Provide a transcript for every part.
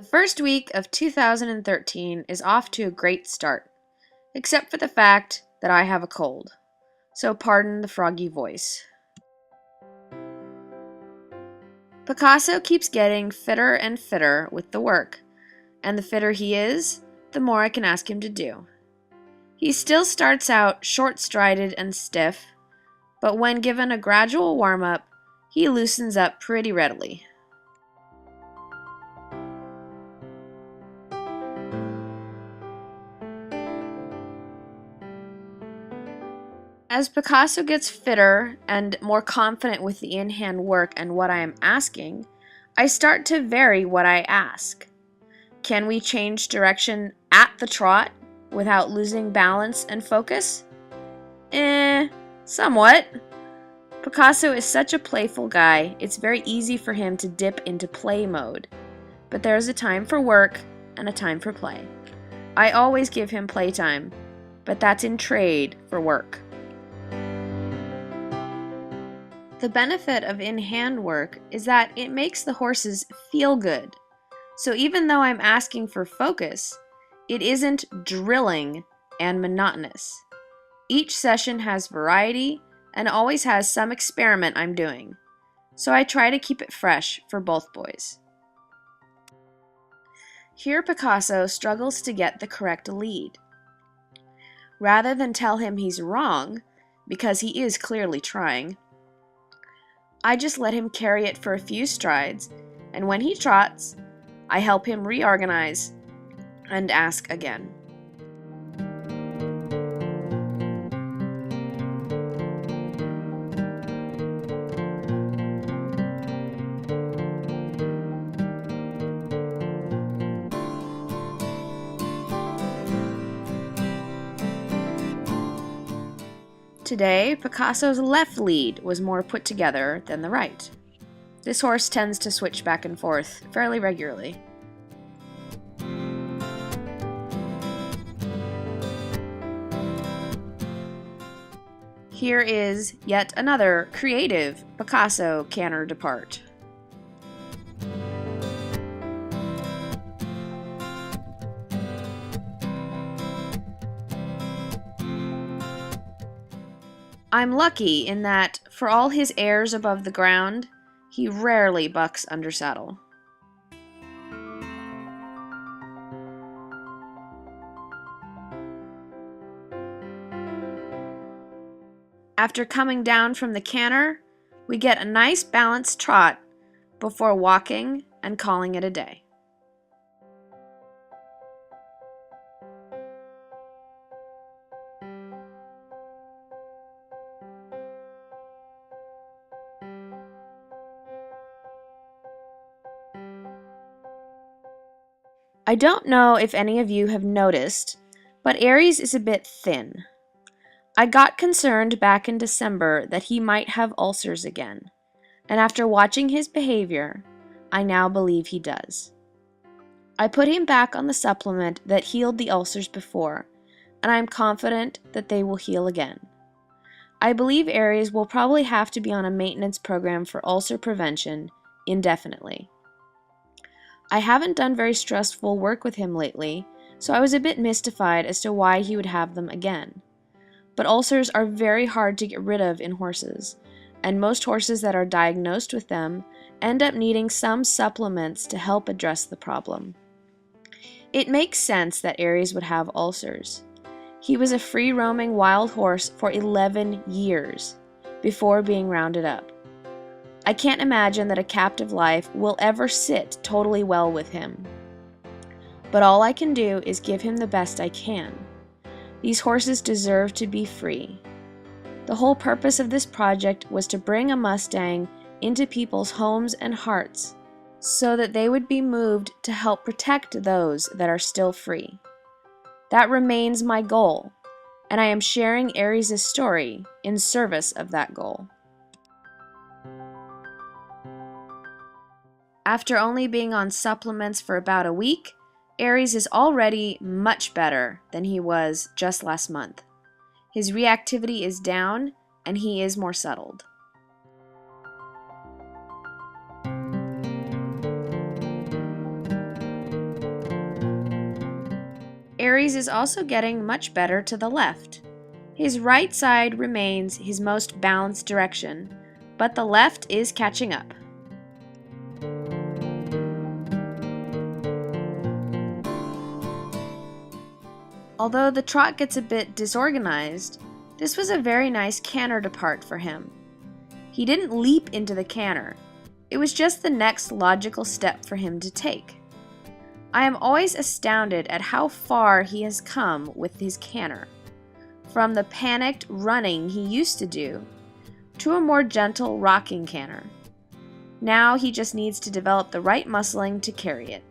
The first week of 2013 is off to a great start, except for the fact that I have a cold, so pardon the froggy voice. Picasso keeps getting fitter and fitter with the work, and the fitter he is, the more I can ask him to do. He still starts out short-strided and stiff, but when given a gradual warm-up, he loosens up pretty readily. As Picasso gets fitter and more confident with the in-hand work and what I am asking, I start to vary what I ask. Can we change direction at the trot without losing balance and focus? Somewhat. Picasso is such a playful guy, it's very easy for him to dip into play mode. But there is a time for work and a time for play. I always give him playtime, but that's in trade for work. The benefit of in-hand work is that it makes the horses feel good. So even though I'm asking for focus, it isn't drilling and monotonous. Each session has variety and always has some experiment I'm doing. So I try to keep it fresh for both boys. Here Picasso struggles to get the correct lead. Rather than tell him he's wrong, because he is clearly trying, I just let him carry it for a few strides, and when he trots, I help him reorganize and ask again. Today, Picasso's left lead was more put together than the right. This horse tends to switch back and forth fairly regularly. Here is yet another creative Picasso canter depart. I'm lucky in that, for all his airs above the ground, he rarely bucks under saddle. After coming down from the canter, we get a nice balanced trot before walking and calling it a day. I don't know if any of you have noticed, but Aries is a bit thin. I got concerned back in December that he might have ulcers again, and after watching his behavior, I now believe he does. I put him back on the supplement that healed the ulcers before, and I am confident that they will heal again. I believe Aries will probably have to be on a maintenance program for ulcer prevention indefinitely. I haven't done very stressful work with him lately, so I was a bit mystified as to why he would have them again. But ulcers are very hard to get rid of in horses, and most horses that are diagnosed with them end up needing some supplements to help address the problem. It makes sense that Aries would have ulcers. He was a free-roaming wild horse for 11 years before being rounded up. I can't imagine that a captive life will ever sit totally well with him. But all I can do is give him the best I can. These horses deserve to be free. The whole purpose of this project was to bring a Mustang into people's homes and hearts so that they would be moved to help protect those that are still free. That remains my goal, and I am sharing Aries' story in service of that goal. After only being on supplements for about a week, Aries is already much better than he was just last month. His reactivity is down, and he is more settled. Aries is also getting much better to the left. His right side remains his most balanced direction, but the left is catching up. Although the trot gets a bit disorganized, this was a very nice canter depart for him. He didn't leap into the canter. It was just the next logical step for him to take. I am always astounded at how far he has come with his canter. From the panicked running he used to do, to a more gentle rocking canter. Now he just needs to develop the right muscling to carry it.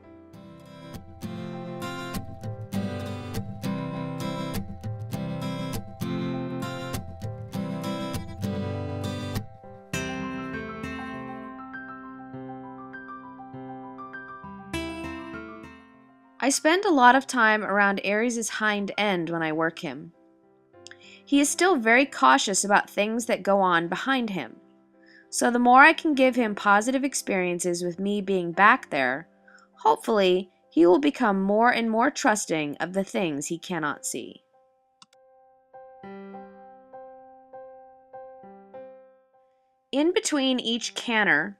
I spend a lot of time around Aries' hind end when I work him. He is still very cautious about things that go on behind him. So the more I can give him positive experiences with me being back there, hopefully he will become more and more trusting of the things he cannot see. In between each canter,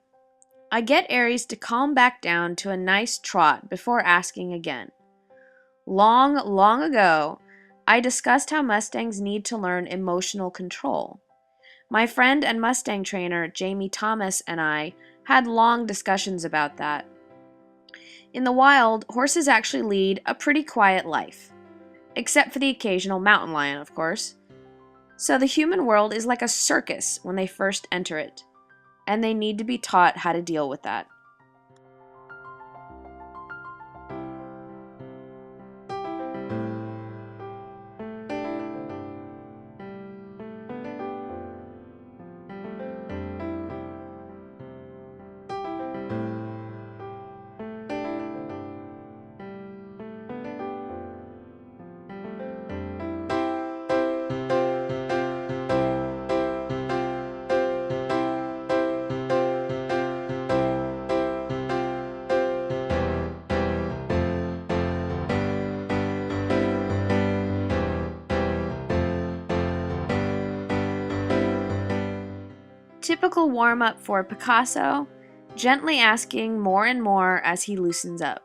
I get Aries to calm back down to a nice trot before asking again. Long ago, I discussed how Mustangs need to learn emotional control. My friend and Mustang trainer, Jamie Thomas, and I had long discussions about that. In the wild, horses actually lead a pretty quiet life, except for the occasional mountain lion, of course. So the human world is like a circus when they first enter it, and they need to be taught how to deal with that. Typical warm-up for Picasso, gently asking more and more as he loosens up.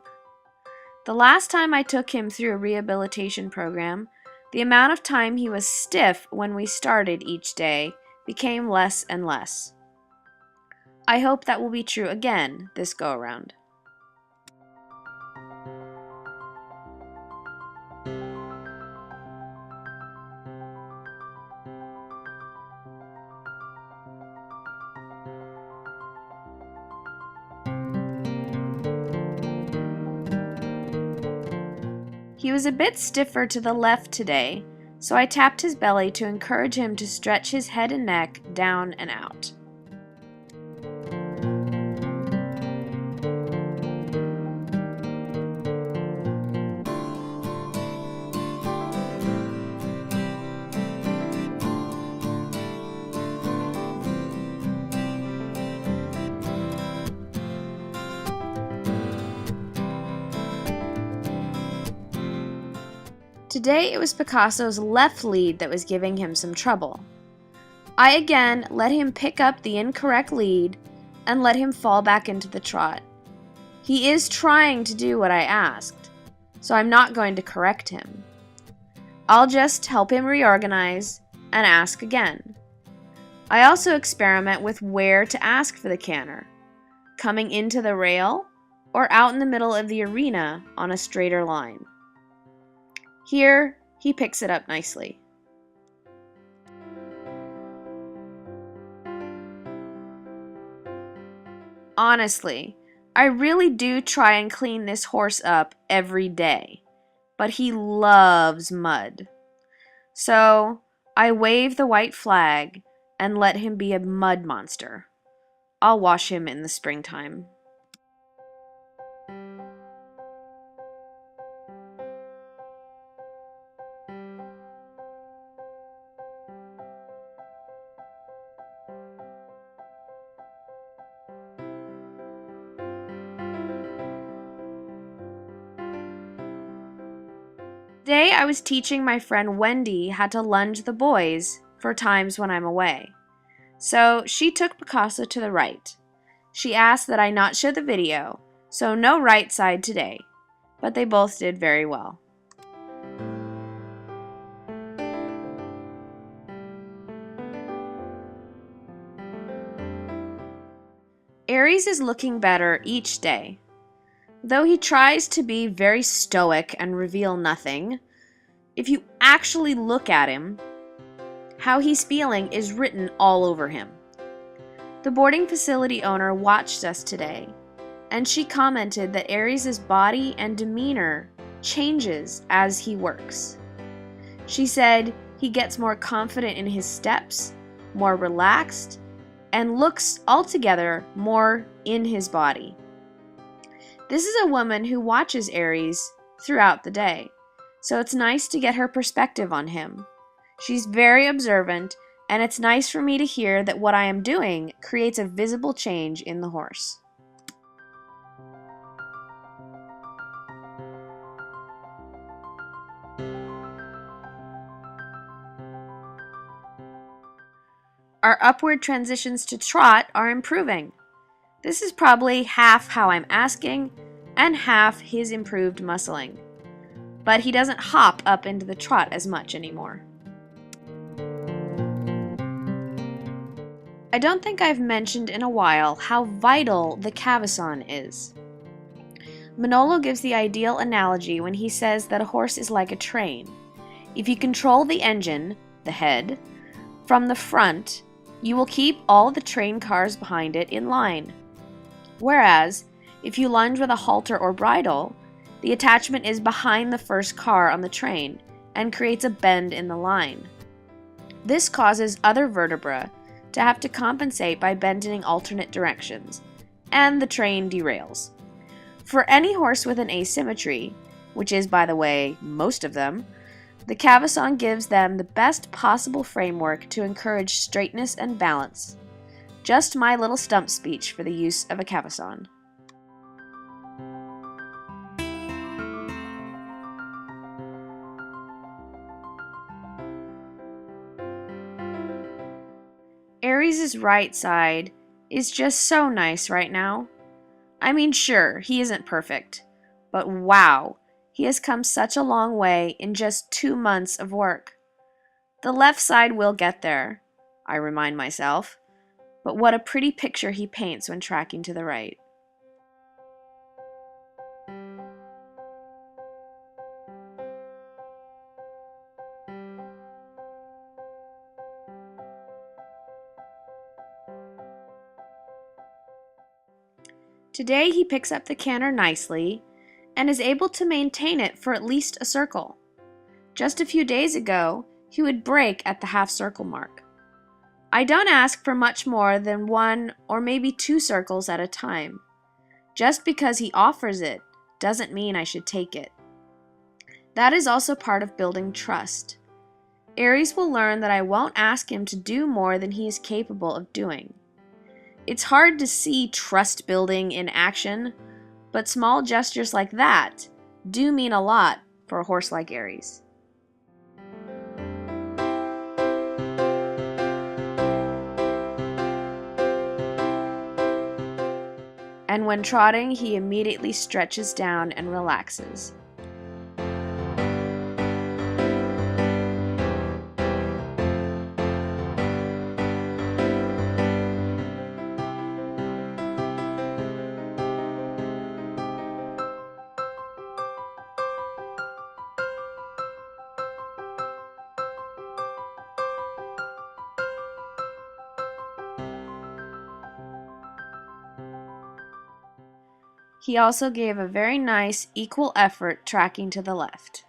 The last time I took him through a rehabilitation program, the amount of time he was stiff when we started each day became less and less. I hope that will be true again this go-around. He was a bit stiffer to the left today, so I tapped his belly to encourage him to stretch his head and neck down and out. Today it was Picasso's left lead that was giving him some trouble. I again let him pick up the incorrect lead and let him fall back into the trot. He is trying to do what I asked, so I'm not going to correct him. I'll just help him reorganize and ask again. I also experiment with where to ask for the canter, coming into the rail or out in the middle of the arena on a straighter line. Here, he picks it up nicely. Honestly, I really do try and clean this horse up every day, but he loves mud. So, I wave the white flag and let him be a mud monster. I'll wash him in the springtime. Today I was teaching my friend Wendy how to lunge the boys for times when I'm away. So she took Picasso to the right. She asked that I not show the video, so no right side today, but they both did very well. Aries is looking better each day. Though he tries to be very stoic and reveal nothing, if you actually look at him, how he's feeling is written all over him. The boarding facility owner watched us today, and she commented that Aries' body and demeanor changes as he works. She said he gets more confident in his steps, more relaxed, and looks altogether more in his body. This is a woman who watches Aries throughout the day, so it's nice to get her perspective on him. She's very observant, and it's nice for me to hear that what I am doing creates a visible change in the horse. Our upward transitions to trot are improving. This is probably half how I'm asking and half his improved muscling. But he doesn't hop up into the trot as much anymore. I don't think I've mentioned in a while how vital the cavesson is. Manolo gives the ideal analogy when he says that a horse is like a train. If you control the engine, the head, from the front, you will keep all the train cars behind it in line. Whereas, if you lunge with a halter or bridle, the attachment is behind the first car on the train and creates a bend in the line. This causes other vertebrae to have to compensate by bending in alternate directions, and the train derails. For any horse with an asymmetry, which is, by the way, most of them, the cavesson gives them the best possible framework to encourage straightness and balance. Just my little stump speech for the use of a cavesson. Aries' right side is just so nice right now. I mean, sure, he isn't perfect, but wow, he has come such a long way in just 2 months of work. The left side will get there, I remind myself, but what a pretty picture he paints when tracking to the right. Today he picks up the canter nicely and is able to maintain it for at least a circle. Just a few days ago, he would break at the half circle mark. I don't ask for much more than 1 or maybe 2 circles at a time. Just because he offers it doesn't mean I should take it. That is also part of building trust. Aries will learn that I won't ask him to do more than he is capable of doing. It's hard to see trust building in action, but small gestures like that do mean a lot for a horse like Aries. And when trotting, he immediately stretches down and relaxes. He also gave a very nice equal effort tracking to the left.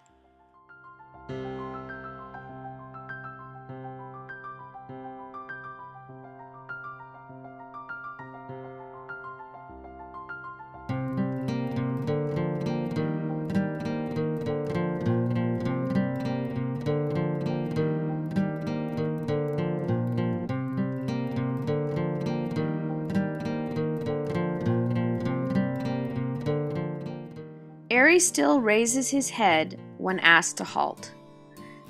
Aries still raises his head when asked to halt.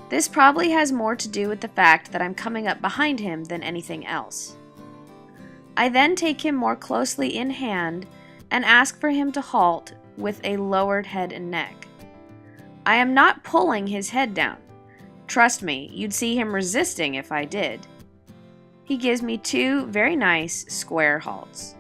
This probably has more to do with the fact that I'm coming up behind him than anything else. I then take him more closely in hand and ask for him to halt with a lowered head and neck. I am not pulling his head down. Trust me, you'd see him resisting if I did. He gives me 2 very nice square halts.